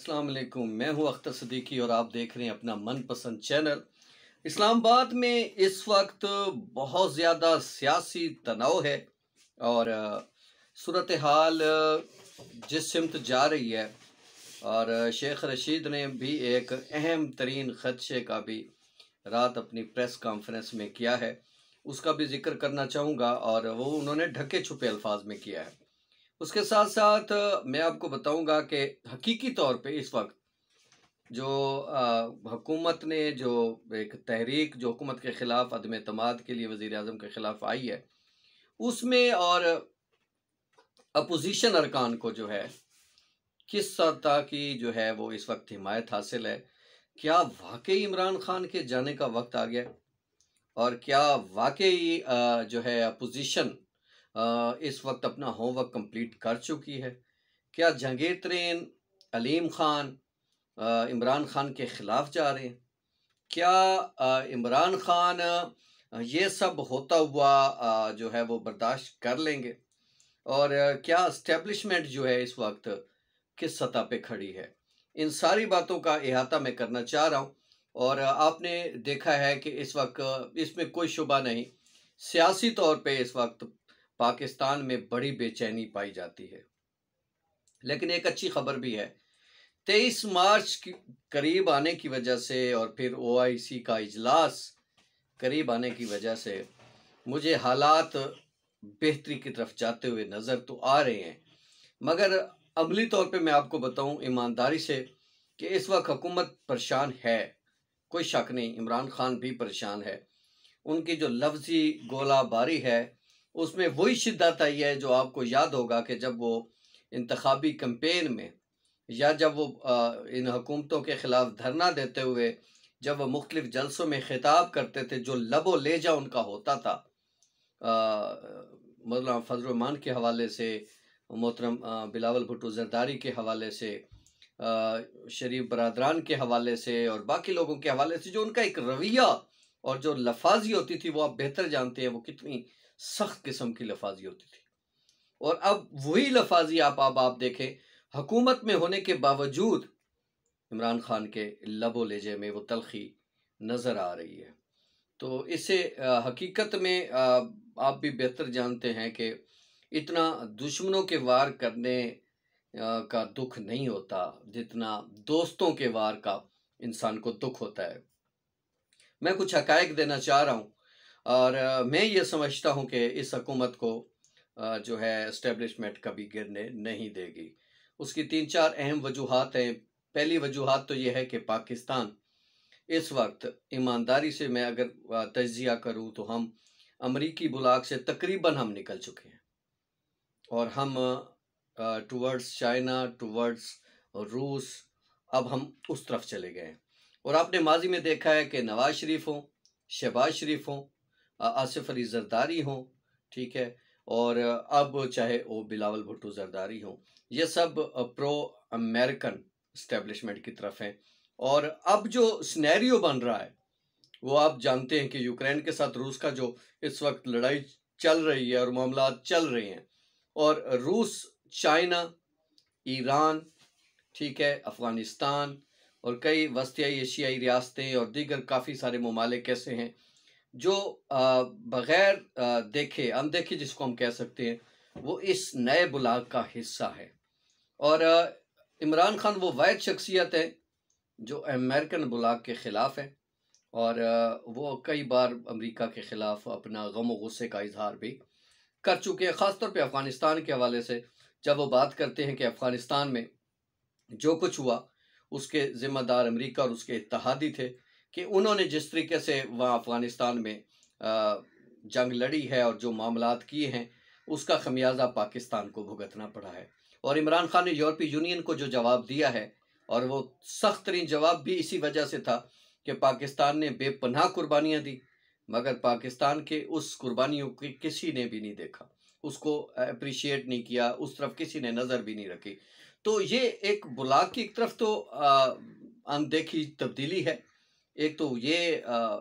अस्सलाम वालेकुम। मैं हूं अख्तर सिद्दीकी और आप देख रहे हैं अपना मनपसंद चैनल। इस्लामाबाद में इस वक्त बहुत ज़्यादा सियासी तनाव है और सूरत हाल जिस सिमत जा रही है और शेख रशीद ने भी एक अहम तरीन खदशे का भी रात अपनी प्रेस कॉन्फ्रेंस में किया है, उसका भी जिक्र करना चाहूँगा और वो उन्होंने ढके छुपे अल्फाज में किया है। उसके साथ साथ मैं आपको बताऊंगा कि हकीकी तौर पे इस वक्त जो हुकूमत ने जो एक तहरीक जो हुकूमत के ख़िलाफ़ अदम एतमाद के लिए वज़ीर आज़म के ख़िलाफ़ आई है, उसमें और अपोजिशन अरकान को जो है किस सतह की जो है वो इस वक्त हिमायत हासिल है। क्या वाकई इमरान खान के जाने का वक्त आ गया और क्या वाकई जो है अपोजिशन इस वक्त अपना होमवर्क कंप्लीट कर चुकी है? क्या जहांगीर तरीन, अलीम खान इमरान खान के ख़िलाफ़ जा रहे हैं? क्या इमरान खान ये सब होता हुआ जो है वो बर्दाश्त कर लेंगे? और क्या इस्टेब्लिशमेंट जो है इस वक्त किस सतह पे खड़ी है? इन सारी बातों का इहाता मैं करना चाह रहा हूँ और आपने देखा है कि इस वक्त इसमें कोई शुबा नहीं, सियासी तौर पे इस वक्त पाकिस्तान में बड़ी बेचैनी पाई जाती है। लेकिन एक अच्छी खबर भी है, 23 मार्च की करीब आने की वजह से और फिर ओआईसी का इजलास करीब आने की वजह से मुझे हालात बेहतरी की तरफ जाते हुए नज़र तो आ रहे हैं, मगर अमली तौर पे मैं आपको बताऊं ईमानदारी से कि इस वक्त हुकूमत परेशान है, कोई शक नहीं, इमरान खान भी परेशान है। उनकी जो लफ्ज़ी गोलाबारी है उसमें वही शिद्दत आई है जो आपको याद होगा कि जब वो इंतखाबी कैंपेन में या जब वो इन हुकूमतों के ख़िलाफ़ धरना देते हुए जब वो मुख्तलिफ़ जलसों में खिताब करते थे, जो लबो लेजा उनका होता था, मौलाना फजल रहमान के हवाले से, मोहतरम बिलावल भुट्टो ज़रदारी के हवाले से, शरीफ बरादरान के हवाले से और बाकी लोगों के हवाले से, जो उनका एक रवैया और जो लफाजी होती थी वो आप बेहतर जानते हैं वो कितनी सख्त किस्म की लफाजी होती थी। और अब वही लफाजी आप देखें, हुकूमत में होने के बावजूद इमरान खान के लबो लेजे में वो तलखी नज़र आ रही है। तो इससे हकीकत में आप भी बेहतर जानते हैं कि इतना दुश्मनों के वार करने का दुख नहीं होता जितना दोस्तों के वार का इंसान को दुख होता है। मैं कुछ हकायक देना चाह रहा हूँ और मैं ये समझता हूँ कि इस हुकूमत को जो है एस्टेब्लिशमेंट कभी गिरने नहीं देगी। उसकी 3-4 अहम वजूहात हैं। पहली वजूहात तो ये है कि पाकिस्तान इस वक्त ईमानदारी से मैं अगर तज्जिया करूँ तो हम अमरीकी बुलाक से तकरीबन हम निकल चुके हैं और हम टुवर्ड्स चाइना, टुवर्ड्स रूस, अब हम उस तरफ चले गए हैं। और आपने माजी में देखा है कि नवाज शरीफ हों, शहबाज शरीफ हों, आसिफ अली जरदारी हों, ठीक है, और अब चाहे वो बिलावल भुट्टो जरदारी हों, ये सब प्रो अमेरिकन इस्टेब्लिशमेंट की तरफ हैं। और अब जो सिनेरियो बन रहा है वो आप जानते हैं कि यूक्रेन के साथ रूस का जो इस वक्त लड़ाई चल रही है और मामला चल रहे हैं, और रूस, चाइना, ईरान, ठीक है, अफ़गानिस्तान और कई वस्तियाई एशियाई रियासतें और दीगर काफ़ी सारे ममालिक ऐसे हैं जो बग़ैर देखे, अनदेखे जिसको हम कह सकते हैं, वो इस नए बुलाग का हिस्सा है। और इमरान खान वो वाहिद शख्सियत है जो अमेरिकन बुलाग के ख़िलाफ़ है और वो कई बार अमेरिका के ख़िलाफ़ अपना गम और गुस्से का इजहार भी कर चुके हैं, ख़ासतौर पे अफ़गानिस्तान के हवाले से। जब वो बात करते हैं कि अफ़गानिस्तान में जो कुछ हुआ उसके ज़िम्मेदार अमेरिका और उसके इत्तेहादी थे, कि उन्होंने जिस तरीके से वहाँ अफ़गानिस्तान में जंग लड़ी है और जो मामलात किए हैं उसका खमियाजा पाकिस्तान को भुगतना पड़ा है। और इमरान खान ने यूरोपीय यूनियन को जो जवाब दिया है, और वो सख्त तरीन जवाब भी इसी वजह से था कि पाकिस्तान ने बेपनाह कुर्बानियाँ दी, मगर पाकिस्तान के उस कुर्बानियों की किसी ने भी नहीं देखा, उसको अप्रिशिएट नहीं किया, उस तरफ किसी ने नज़र भी नहीं रखी। तो ये एक बुलाग की एक तरफ तो अनदेखी तब्दीली है, एक तो ये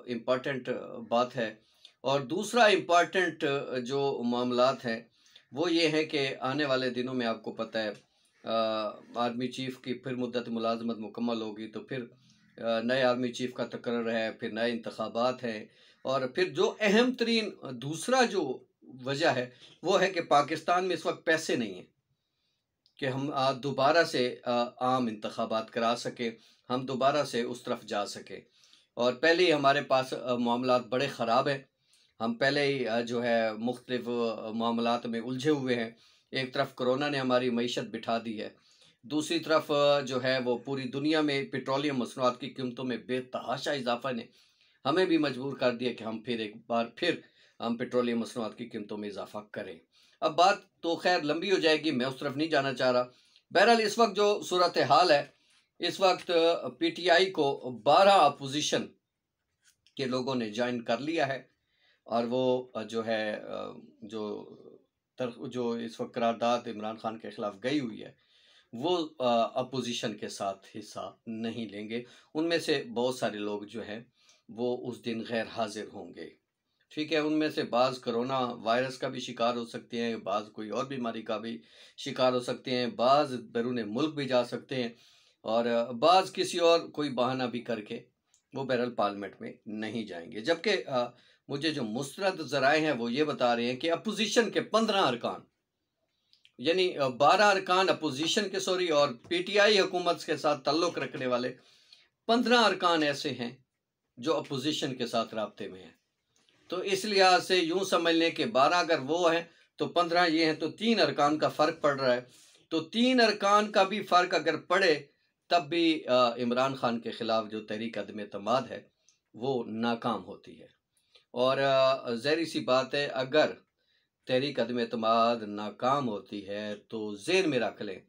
इम्पॉर्टेंट बात है। और दूसरा इम्पॉर्टेंट जो मामलात हैं वो ये है कि आने वाले दिनों में आपको पता है आर्मी चीफ की फिर मुद्दत मुलाजमत मुकम्मल होगी तो फिर नए आर्मी चीफ का तकर्रर है, फिर नए इंतखाबात हैं। और फिर जो अहम तरीन दूसरा जो वजह है वो है कि पाकिस्तान में इस वक्त पैसे नहीं हैं कि हम दोबारा से आम इंतखाबात करा सकें, हम दोबारा से उस तरफ जा सकें। और पहले ही हमारे पास मामलात बड़े ख़राब हैं, हम पहले ही जो है मुख्तलिफ मामलात में उलझे हुए हैं। एक तरफ कोरोना ने हमारी मईशत बिठा दी है, दूसरी तरफ जो है वो पूरी दुनिया में पेट्रोलियम मसनूआत की कीमतों में बेतहाशा इजाफा ने हमें भी मजबूर कर दिया कि हम फिर एक बार फिर हम पेट्रोलियम मसनूआत की कीमतों में इजाफा करें। अब बात तो खैर लंबी हो जाएगी, मैं उस तरफ नहीं जाना चाह रहा। बहरहाल इस वक्त जो सूरत हाल है, इस वक्त पीटीआई को 12 अपोजिशन के लोगों ने ज्वाइन कर लिया है और वो जो है जो इस वक्त करारदाद इमरान खान के खिलाफ गई हुई है वो अपोजिशन के साथ हिस्सा नहीं लेंगे। उनमें से बहुत सारे लोग जो हैं वो उस दिन गैर हाजिर होंगे। ठीक है, उनमें से बाज़ कोरोना वायरस का भी शिकार हो सकते हैं, बाज़ कोई और बीमारी का भी शिकार हो सकते हैं, बाज़ बैरून मुल्क भी जा सकते हैं और बाज़ किसी और कोई बहाना भी करके वो बहरहाल पार्लियामेंट में नहीं जाएंगे। जबकि मुझे जो मुस्तरद ज़राए हैं वो ये बता रहे हैं कि अपोजिशन के 15 अरकान, यानी 12 अरकान अपोजिशन के सॉरी और पीटीआई हुकूमत के साथ ताल्लुक़ रखने वाले 15 अरकान ऐसे हैं जो अपोजिशन के साथ राब्ते में हैं। तो इस लिहाज से यूं समझ लें कि 12 अगर वो हैं तो 15 ये हैं, तो 3 अरकान का फ़र्क पड़ रहा है। तो 3 अरकान का भी फ़र्क अगर पड़े तब भी इमरान खान के ख़िलाफ़ जो तहरीक अदम एतमाद है वो नाकाम होती है। और ज़ाहिर सी बात है, अगर तहरीक अदम एतमाद नाकाम होती है तो ज़हन में रख लें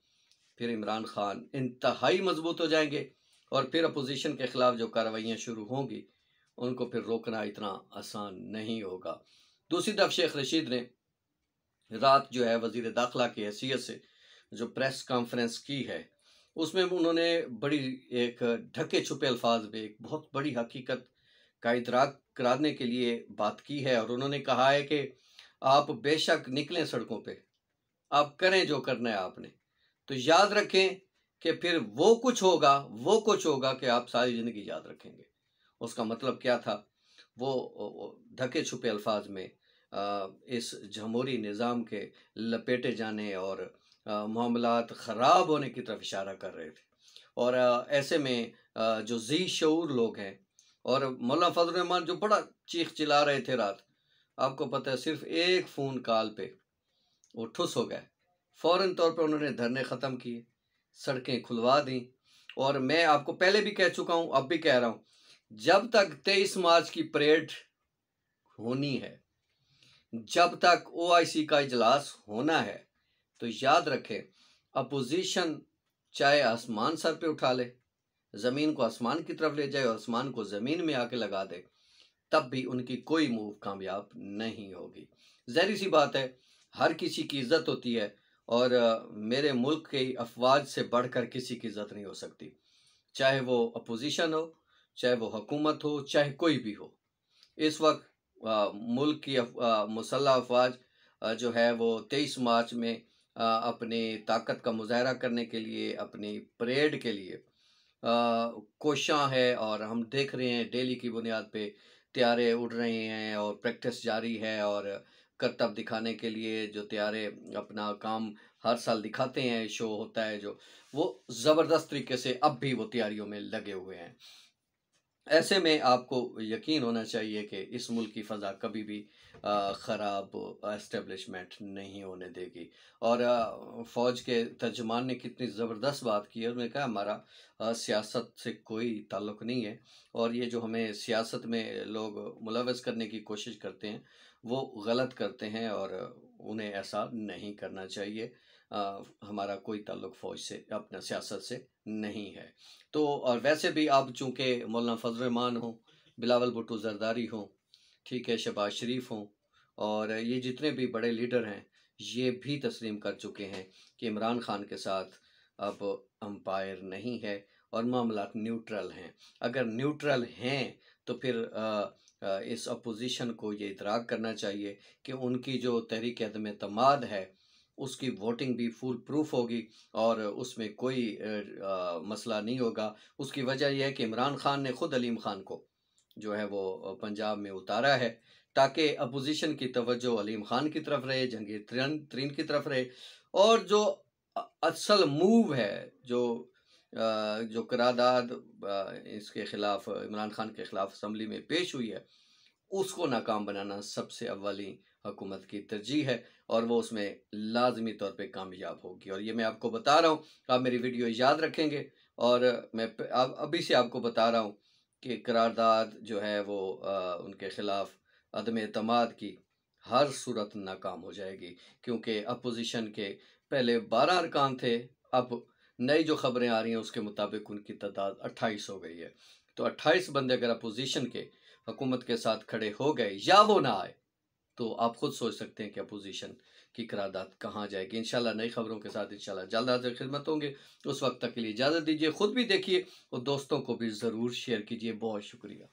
फिर इमरान खान इंतहाई मजबूत हो जाएंगे और फिर अपोजिशन के ख़िलाफ़ जो कार्रवाइयाँ शुरू होंगी उनको फिर रोकना इतना आसान नहीं होगा। दूसरी तरफ शेख रशीद ने रात जो है वज़ीर दाखिला की हैसियत से जो प्रेस कॉन्फ्रेंस की है उसमें उन्होंने बड़ी एक ढके छुपे अल्फाज में एक बहुत बड़ी हकीकत का इदराक कराने के लिए बात की है और उन्होंने कहा है कि आप बेशक निकलें सड़कों पे, आप करें जो करना है आपने, तो याद रखें कि फिर वो कुछ होगा कि आप सारी ज़िंदगी याद रखेंगे। उसका मतलब क्या था? वो ढके छुपे अल्फाज में इस जमहूरी निज़ाम के लपेटे जाने और मामलात ख़राब होने की तरफ इशारा कर रहे थे। और ऐसे में जो ज़ी शऊर लोग हैं और मौलाना फजल रहमान जो बड़ा चीख चिल्ला रहे थे रात, आपको पता है सिर्फ एक फ़ोन कॉल पे वो ठुस हो गए। फ़ौरन तौर पे उन्होंने धरने ख़त्म किए, सड़कें खुलवा दी। और मैं आपको पहले भी कह चुका हूँ, अब भी कह रहा हूँ, जब तक 23 मार्च की परेड होनी है, जब तक ओआईसी का इजलास होना है, तो याद रखें अपोजिशन चाहे आसमान सर पे उठा ले, ज़मीन को आसमान की तरफ ले जाए और आसमान को ज़मीन में आके लगा दे, तब भी उनकी कोई मूव कामयाब नहीं होगी। ज़ाहिर सी बात है, हर किसी की इज़्ज़त होती है और मेरे मुल्क की अफवाज से बढ़कर किसी की इज़्ज़त नहीं हो सकती, चाहे वो अपोजिशन हो, चाहे वो हुकूमत हो, चाहे कोई भी हो। इस वक्त मुल्क की मुसल्लह अफवाज जो है वो 23 मार्च में अपनी ताकत का मुजाहरा करने के लिए, अपनी परेड के लिए कोशां है और हम देख रहे हैं डेली की बुनियाद पे तैयारे उड़ रहे हैं और प्रैक्टिस जारी है और करतब दिखाने के लिए जो तैयारे अपना काम हर साल दिखाते हैं, शो होता है जो, वो ज़बरदस्त तरीके से अब भी वो तैयारियों में लगे हुए हैं। ऐसे में आपको यकीन होना चाहिए कि इस मुल्क की फ़ज़ा कभी भी ख़राब एस्टेब्लिशमेंट नहीं होने देगी। और फ़ौज के तर्जुमान ने कितनी ज़बरदस्त बात की है, उन्होंने कहा हमारा सियासत से कोई ताल्लुक़ नहीं है और ये जो हमें सियासत में लोग मुलव्वस करने की कोशिश करते हैं वो गलत करते हैं और उन्हें ऐसा नहीं करना चाहिए। हमारा कोई ताल्लुक़ फ़ौज से, अपना सियासत से नहीं है। तो और वैसे भी अब चूँकि मौलाना फजल रहमान हों, बिलावल भुट्टो ज़रदारी हों, ठीक है, शहबाज शरीफ हों और ये जितने भी बड़े लीडर हैं, ये भी तस्लीम कर चुके हैं कि इमरान खान के साथ अब अंपायर नहीं है और मामलात न्यूट्रल हैं। अगर न्यूट्रल हैं तो फिर इस अपोजिशन को ये इदराक करना चाहिए कि उनकी जो तहरीक अदम एतमाद है उसकी वोटिंग भी फुल प्रूफ होगी और उसमें कोई मसला नहीं होगा। उसकी वजह यह है कि इमरान खान ने खुद अलीम खान को जो है वो पंजाब में उतारा है, ताकि अपोजिशन की तवज्जो अलीम खान की तरफ रहे, जहांगीर तरीन की तरफ रहे। और जो असल मूव है, जो करारदाद इसके खिलाफ, इमरान खान के खिलाफ असम्बली में पेश हुई है, उसको नाकाम बनाना सबसे अव्वली हुकूमत की तरजीह है और वो उसमें लाजमी तौर पे कामयाब होगी। और ये मैं आपको बता रहा हूँ, आप मेरी वीडियो याद रखेंगे। और मैं अभी से आपको बता रहा हूँ कि करारदाद जो है वो उनके खिलाफ अदम एतमाद की हर सूरत नाकाम हो जाएगी, क्योंकि अपोजिशन के पहले 12 अरकान थे, अब नई जो खबरें आ रही हैं उसके मुताबिक उनकी तादाद 28 हो गई है। तो 28 बंदे अगर अपोजिशन के हुकूमत के साथ खड़े हो गए या वो ना आए, तो आप खुद सोच सकते हैं कि अपोजिशन की करारदाद कहाँ जाएगी। इंशाल्लाह नई खबरों के साथ इंशाल्लाह जल्द हाजिर खिदमत होंगे। उस वक्त तक के लिए इजाज़त दीजिए, खुद भी देखिए और दोस्तों को भी ज़रूर शेयर कीजिए। बहुत शुक्रिया।